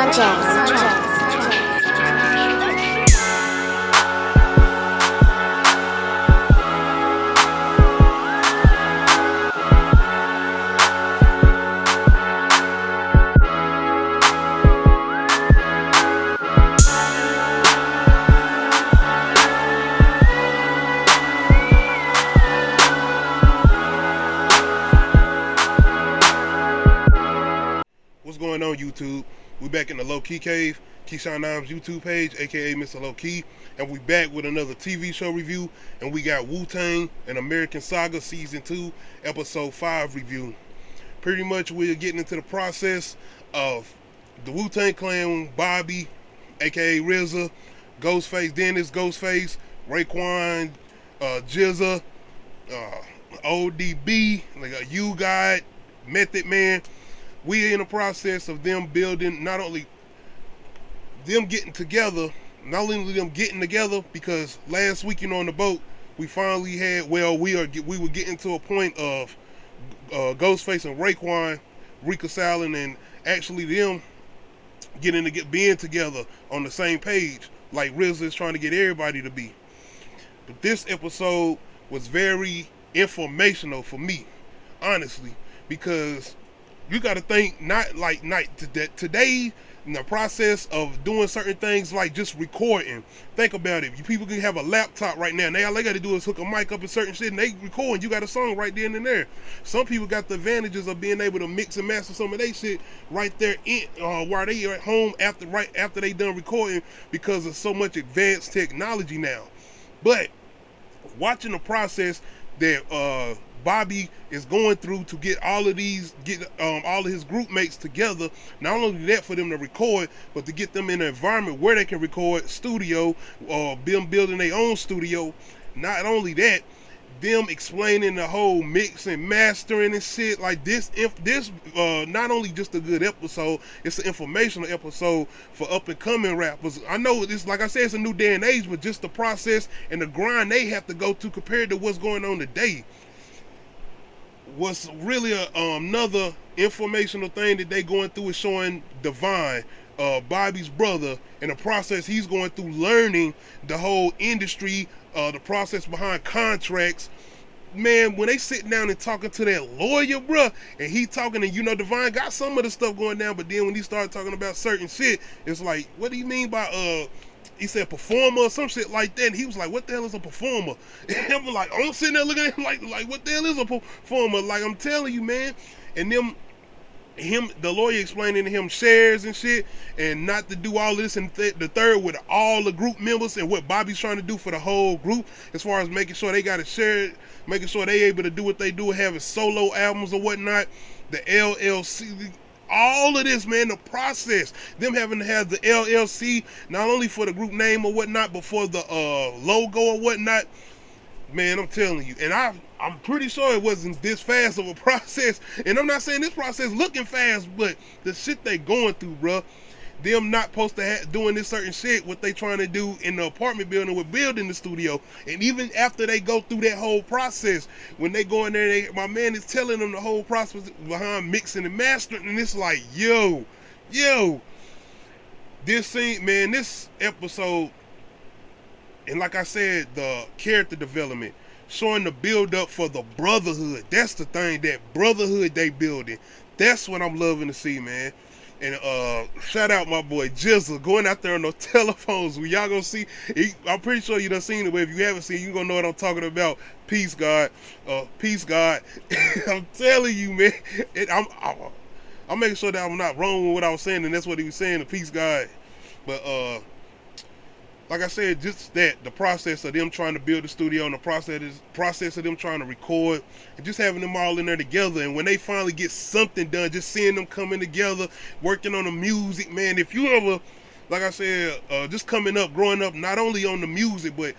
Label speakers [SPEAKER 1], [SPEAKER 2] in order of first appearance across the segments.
[SPEAKER 1] What's going on, YouTube? We back in the Low Key Cave, Keyshawn Nimes YouTube page, aka Mr. Low Key, and we back with another TV show review. And we got WUTANG, an American Saga Season 2, Episode 5 review. Pretty much we're getting into the process of the Wu-Tang Clan, Bobby, aka RZA, Ghostface, Dennis, Ghostface, Raekwon, Jizza, ODB, like You God, Method Man. We in the process of them building, not only them getting together, because last week, on the boat, we finally had, we were getting to a point of Ghostface and Raekwon reconciling and actually them being together on the same page, like RZA is trying to get everybody to be. But this episode was very informational for me, honestly, because you got to think, today, in the process of doing certain things like just recording. Think about it. You people can have a laptop right now. All they got to do is hook a mic up and certain shit, and they record. You got a song right then and there. Some people got the advantages of being able to mix and master some of their shit right there while they are at home after they done recording, because of so much advanced technology now. But watching the process that Bobby is going through to get all of his group mates together. Not only that, for them to record, but to get them in an environment where they can record, studio, or building their own studio. Not only that, them explaining the whole mix and mastering and shit like this. Not only just a good episode, it's an informational episode for up and coming rappers. I know this, like I said, it's a new day and age, but just the process and the grind they have to go through compared to what's going on today. What's really another informational thing that they going through is showing Divine, Bobby's brother, and the process he's going through, learning the whole industry, the process behind contracts. Man, when they sitting down and talking to that lawyer, bruh, and he talking, and Divine got some of the stuff going down, but then when he started talking about certain shit, it's like, what do you mean by he said performer or some shit like that, and he was like, what the hell is a performer? And I'm like, I'm sitting there looking at him like what the hell is a performer? Like, I'm telling you, man. And the lawyer explaining to him shares and shit, and not to do all of this, and the third with all the group members, and what Bobby's trying to do for the whole group, as far as making sure they got to share it, making sure they able to do what they do, having solo albums or whatnot, the LLC, all of this, man, the process, them having to have the LLC, not only for the group name or whatnot, but for the logo or whatnot. Man, I'm telling you, and I'm pretty sure it wasn't this fast of a process, and I'm not saying this process looking fast, but the shit they going through, bruh, them not supposed to doing this certain shit, what they trying to do in the apartment building with building the studio. And even after they go through that whole process, when they go in there, my man is telling them the whole process behind mixing and mastering, and it's like, yo, this scene, man, this episode, and like I said, the character development, showing the build up for the brotherhood. That's the thing, that brotherhood they building. That's what I'm loving to see, man. And shout out my boy Jizza, going out there on those telephones. When y'all gonna see, I'm pretty sure you done seen it, but if you haven't seen it, you gonna know what I'm talking about. Peace God. I'm telling you, man. I'm making sure that I'm not wrong with what I was saying, and that's what he was saying, the peace God. But like I said, just that, the process of them trying to build the studio, and the process of them trying to record, and just having them all in there together. And when they finally get something done, just seeing them coming together, working on the music, man. If you ever, like I said, just growing up, not only on the music, but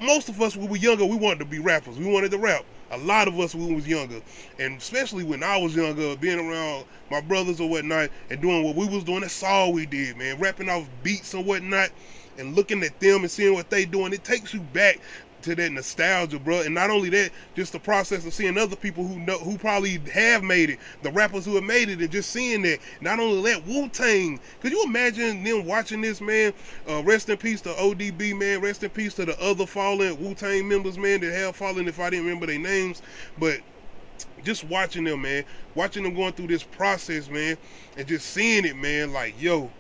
[SPEAKER 1] most of us, when we were younger, we wanted to be rappers. We wanted to rap. A lot of us when we was younger, and especially when I was younger, being around my brothers or whatnot, and doing what we was doing, that's all we did, man. Rapping off beats and whatnot, and looking at them and seeing what they doing, it takes you back to that nostalgia, bro. And not only that, just the process of seeing other people who probably have made it, the rappers who have made it, and just seeing that. Not only that, Wu-Tang. Could you imagine them watching this, man? Rest in peace to ODB, man. Rest in peace to the other fallen Wu-Tang members, man, that have fallen, if I didn't remember their names. But just watching them, man, watching them going through this process, man, and just seeing it, man, like, yo,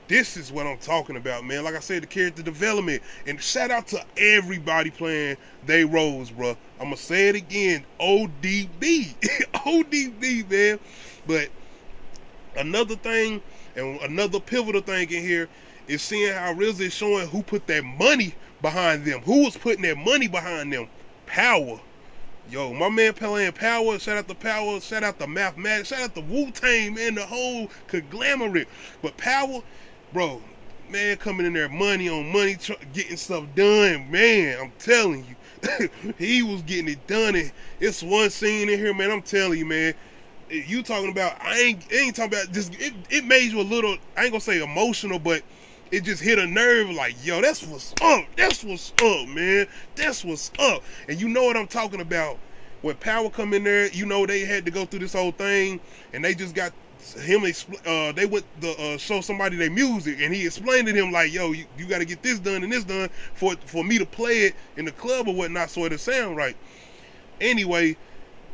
[SPEAKER 1] this is what I'm talking about, man. Like I said, the character development. And shout out to everybody playing they roles, bro. I'm going to say it again. ODB. ODB, man. But another thing, and another pivotal thing in here, is seeing how RZA is showing who put that money behind them. Who was putting that money behind them? Power. Yo, my man playing Power, shout out to Power, shout out to Mathematics, shout out to Wu-Tang, man, the whole conglomerate. But Power, bro, man, coming in there money on money, getting stuff done, man, I'm telling you, he was getting it done. And it's one scene in here, man, I'm telling you, man, you talking about, I ain't talking about, just, it made you a little, I ain't gonna say emotional, but it just hit a nerve like, yo, that's what's up. That's what's up, man. That's what's up. And you know what I'm talking about. When Power come in there, you know they had to go through this whole thing, and they just got him, they went to show somebody their music, and he explained to them like, yo, you got to get this done and this done for me to play it in the club or whatnot so it'll sound right. Anyway,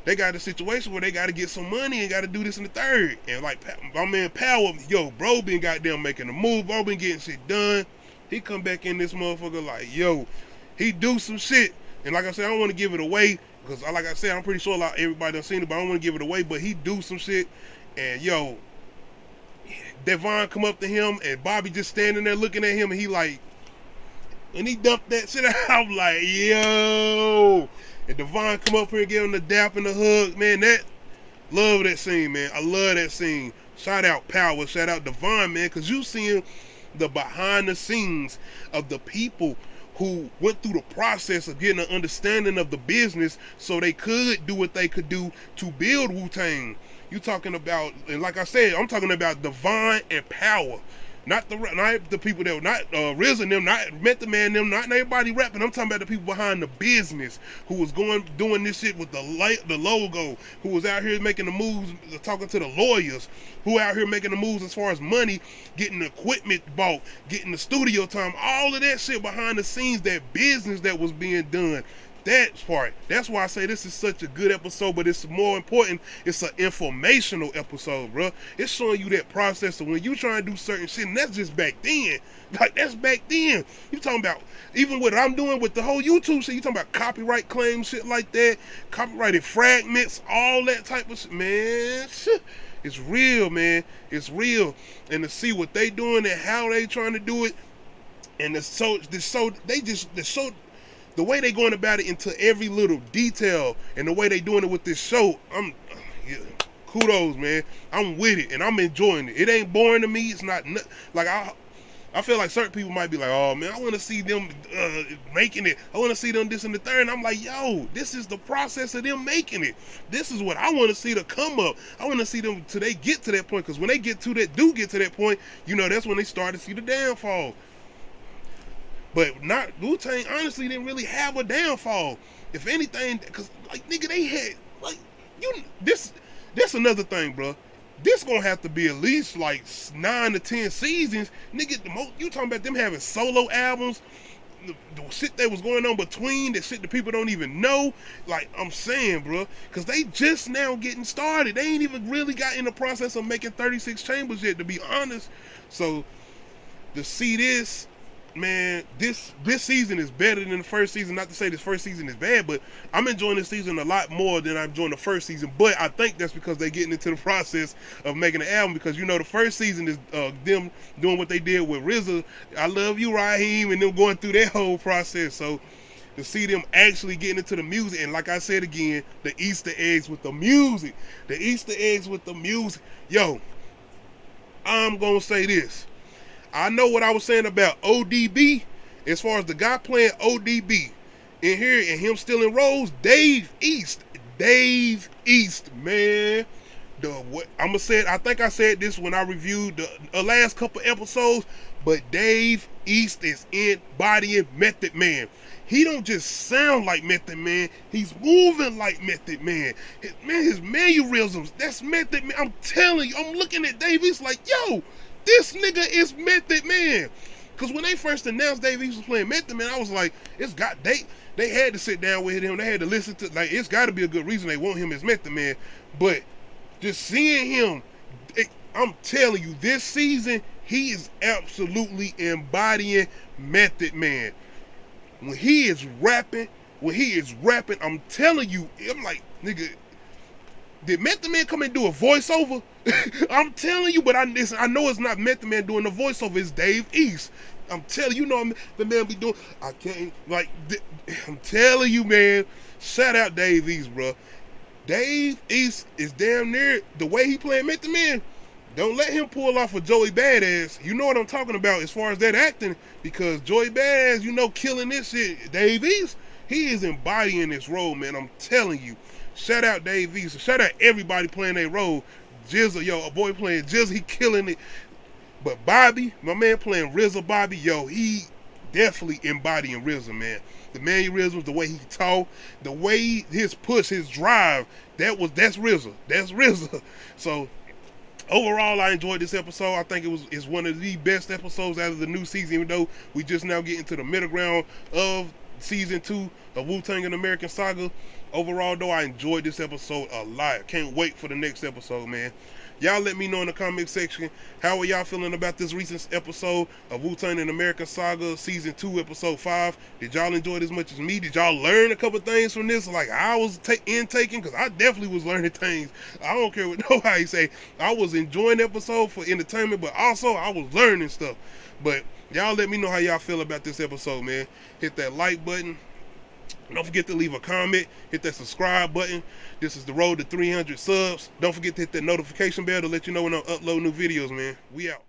[SPEAKER 1] they got a situation where they got to get some money and got to do this in the third. And like my man Power, yo, bro been goddamn making a move, bro been getting shit done. He come back in this motherfucker like, yo, he do some shit. And like I said, I don't want to give it away because like I said, I'm pretty sure like everybody done seen it, but I don't want to give it away. But he do some shit. And yo, Devon come up to him and Bobby just standing there looking at him, and he like, when he dumped that shit out, I'm like, yo. And Devon come up here and give him the dap and the hug, man. That, love that scene, man. I love that scene. Shout out Power, shout out Devon, man, because you seeing the behind the scenes of the people who went through the process of getting an understanding of the business so they could do what they could do to build Wu-Tang. You talking about, and like I said, I'm talking about Devon and Power. Not the people that were not RZA and them, not Method them, not everybody rapping. I'm talking about the people behind the business who was doing this shit with the logo, who was out here making the moves, talking to the lawyers, who out here making the moves as far as money, getting the equipment bought, getting the studio time, all of that shit behind the scenes, that business that was being done. That part. That's why I say this is such a good episode, but it's more important, it's an informational episode, bro. It's showing you that process of when you trying to do certain shit, and that's just back then. Like, that's back then. You talking about, even what I'm doing with the whole YouTube shit, you talking about copyright claims, shit like that, copyrighted fragments, all that type of shit, man. It's real, man. It's real. And to see what they doing and how they trying to do it, and the way they going about it into every little detail, and the way they doing it with this show, kudos, man. I'm with it, and I'm enjoying it. It ain't boring to me. It's not like I feel like certain people might be like, oh man, I want to see them making it. I want to see them this and the third. And I'm like, yo, this is the process of them making it. This is what I want to see to come up. I want to see them till they get to that point, because when they get to that point, you know, that's when they start to see the downfall. But not Wu-Tang honestly didn't really have a downfall. If anything, because like nigga, they had like that's another thing, bro. This gonna have to be at least like 9 to 10 seasons, nigga. You talking about them having solo albums, the shit that was going on between, that shit that people don't even know. Like I'm saying, bro, because they just now getting started. They ain't even really got in the process of making 36 Chambers yet, to be honest. So to see this, man, this season is better than the first season. Not to say this first season is bad, but I'm enjoying this season a lot more than I'm enjoying the first season. But I think that's because they're getting into the process of making an album, because you know the first season is them doing what they did with RZA, I Love You Raheem, and them going through that whole process. So to see them actually getting into the music, and like I said again, the Easter eggs with the music, yo, I'm gonna say this. I know what I was saying about ODB, as far as the guy playing ODB in here and him still in roles, Dave East, man. What I'm gonna say, I think I said this when I reviewed the last couple episodes, but Dave East is embodying Method Man. He don't just sound like Method Man, he's moving like Method Man. His mannerisms, that's Method Man. I'm telling you, I'm looking at Dave East like, yo, this nigga is Method Man. Cause when they first announced Dave East was playing Method Man, I was like, they had to sit down with him, they had to listen to, like, it's gotta be a good reason they want him as Method Man. But just seeing him, I'm telling you, this season, he is absolutely embodying Method Man. When he is rapping, I'm telling you, I'm like, nigga, did Method Man come and do a voiceover? I'm telling you, but I know it's not Method Man doing the voiceover, it's Dave East. I'm telling you, the man be doing, I can't, like, I'm telling you, man, shout out Dave East, bro. Dave East is damn near, the way he playing Method Man, don't let him pull off a Joey Badass. You know what I'm talking about as far as that acting, because Joey Badass, you know, killing this shit. Dave East, he is embodying this role, man. I'm telling you. Shout out Dave East. Shout out everybody playing their role. Jizza, yo, a boy playing Jizza, he killing it. But Bobby, my man playing RZA Bobby, yo, he definitely embodying RZA, man. The mannerisms, the way he talk, the way his push, his drive, that's RZA. That's RZA. So overall, I enjoyed this episode. I think it's one of the best episodes out of the new season, even though we just now getting to the middle ground of season 2 of WUTANG and American Saga. Overall, though, I enjoyed this episode a lot. Can't wait for the next episode, man. Y'all let me know in the comment section, how are y'all feeling about this recent episode of WUTANG and American Saga Season 2, Episode 5? Did y'all enjoy it as much as me? Did y'all learn a couple things from this? Like I was intaking, because I definitely was learning things. I don't care what nobody say. I was enjoying the episode for entertainment, but also I was learning stuff. But y'all let me know how y'all feel about this episode, man. Hit that like button. Don't forget to leave a comment. Hit that subscribe button. This is the road to 300 subs. Don't forget to hit that notification bell to let you know when I upload new videos, man. We out.